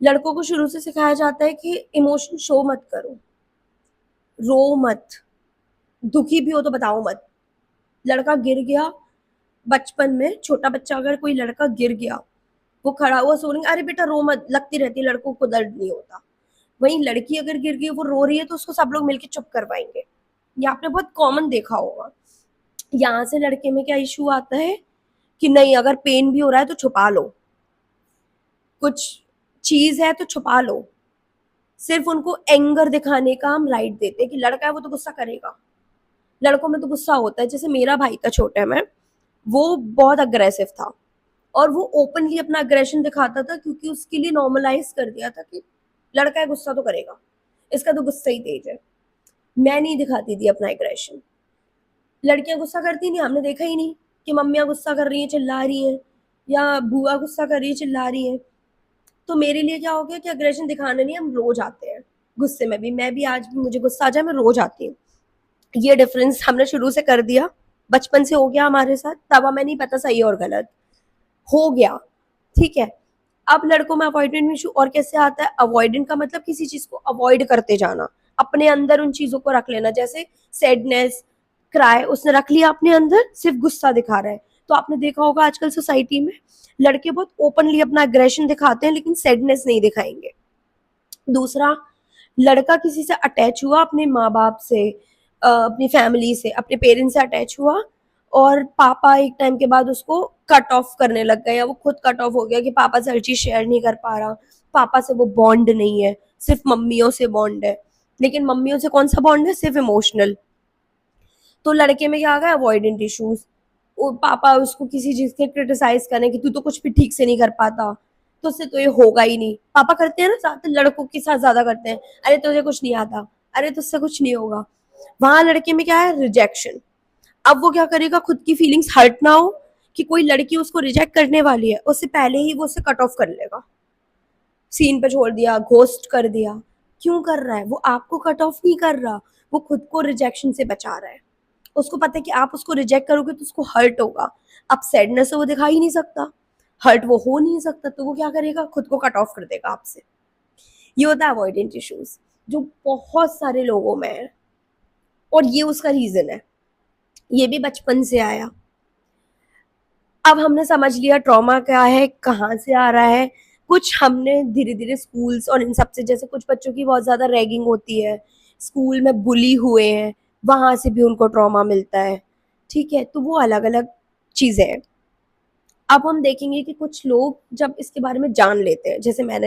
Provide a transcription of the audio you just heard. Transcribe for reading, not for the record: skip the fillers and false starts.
लड़कों को शुरू से सिखाया जाता है कि इमोशन शो मत करो, रो मत, दुखी भी हो तो बताओ मत। लड़का गिर गया बचपन में, छोटा बच्चा अगर कोई लड़का गिर गया, वो खड़ा हुआ सो रही, अरे बेटा रो मत, लगती रहती है लड़कों को, दर्द नहीं होता। वहीं लड़की अगर गिर गई, वो रो रही है, तो उसको सब लोग मिलके चुप करवाएंगे। ये आपने बहुत कॉमन देखा होगा। यहाँ से लड़के में क्या इशू आता है कि नहीं, अगर पेन भी हो रहा है तो छुपा लो, कुछ चीज है तो छुपा लो। सिर्फ उनको एंगर दिखाने का हम राइट देते हैं कि लड़का है वो तो गुस्सा करेगा। लड़कों में तो गुस्सा होता है, जैसे मेरा भाई था छोटे में, वो बहुत अग्रेसिव था, और वो ओपनली अपना अग्रेशन दिखाता था, क्योंकि उसके लिए नॉर्मलाइज कर दिया था कि लड़का है गुस्सा तो करेगा, इसका तो गुस्सा ही तेज है। मैं नहीं दिखाती थी अपना एग्रेशन। लड़कियां गुस्सा करती नहीं, हमने देखा ही नहीं कि मम्मियां गुस्सा कर रही हैं चिल्ला रही हैं, या बुआ गुस्सा कर रही है चिल्ला रही है। तो मेरे लिए क्या हो गया कि अग्रेशन दिखाने नहीं, हम रो जाते हैं गुस्से में भी। मैं भी आज भी मुझे गुस्सा आ जाए मैं रो जाती हूँ। ये डिफरेंस हमने शुरू से कर दिया, बचपन से हो गया हमारे साथ, तब हमें नहीं पता सही और गलत, हो गया। ठीक है। अब लड़कों में अवॉइडेंट इशू और कैसे आता है? अवॉइडेंट का मतलब किसी चीज को अवॉइड करते जाना, अपने अंदर उन चीजों को रख लेना। जैसे सैडनेस, क्राई, उसने रख लिया अपने अंदर, सिर्फ गुस्सा दिखा रहा है। तो आपने देखा होगा आजकल सोसाइटी में लड़के बहुत ओपनली अपना अग्रेशन दिखाते हैं, लेकिन सैडनेस नहीं दिखाएंगे। दूसरा, लड़का किसी से अटैच हुआ, अपने माँ बाप से, अपनी फैमिली से, अपने पेरेंट्स से अटैच हुआ, और पापा एक टाइम के बाद उसको कट ऑफ करने लग गए, या वो खुद कट ऑफ हो गया कि पापा से हर चीज शेयर नहीं कर पा रहा, पापा से वो बॉन्ड नहीं है, सिर्फ मम्मियों से बॉन्ड है। लेकिन मम्मियों से कौन सा बॉन्ड है? सिर्फ इमोशनल। तो लड़के में क्या आ गया? Avoidant issues. पापा उसको किसी चीज के क्रिटिसाइज करें कि तू तो कुछ भी ठीक से नहीं कर पाता, तो उससे तो ये होगा ही नहीं। पापा करते हैं ना, ज्यादा लड़कों के साथ ज्यादा करते हैं, अरे तुझे कुछ नहीं आता, अरे तुझसे कुछ नहीं होगा। वहां लड़के में क्या है? रिजेक्शन। अब वो क्या करेगा, खुद की फीलिंग्स हर्ट ना हो कि कोई लड़की उसको रिजेक्ट करने वाली है, उससे पहले ही वो उसे कट ऑफ कर लेगा, सीन पे छोड़ दिया, घोस्ट कर दिया। क्यों कर रहा है? वो आपको कट ऑफ नहीं कर रहा, वो खुद को रिजेक्शन से बचा रहा है। उसको पता है कि आप उसको रिजेक्ट करोगे तो उसको हर्ट होगा। अब सैडनेस तो वो दिखा ही नहीं सकता, हर्ट वो हो नहीं सकता, तो वो क्या करेगा? खुद को कट ऑफ कर देगा आपसे। ये होता है अवॉइडेंट इश्यूज, जो बहुत सारे लोगों में है, और ये उसका रीजन है। ये भी बचपन से आया। अब हमने समझ लिया ट्रॉमा क्या है, कहाँ से आ रहा है। कुछ हमने धीरे धीरे स्कूल्स और इन सब से, जैसे कुछ बच्चों की बहुत ज्यादा रैगिंग होती है, स्कूल में बुली हुए हैं, वहां से भी उनको ट्रॉमा मिलता है। ठीक है, तो वो अलग अलग चीजें हैं। अब हम देखेंगे कि कुछ लोग जब इसके बारे में जान लेते हैं, जैसे मैंने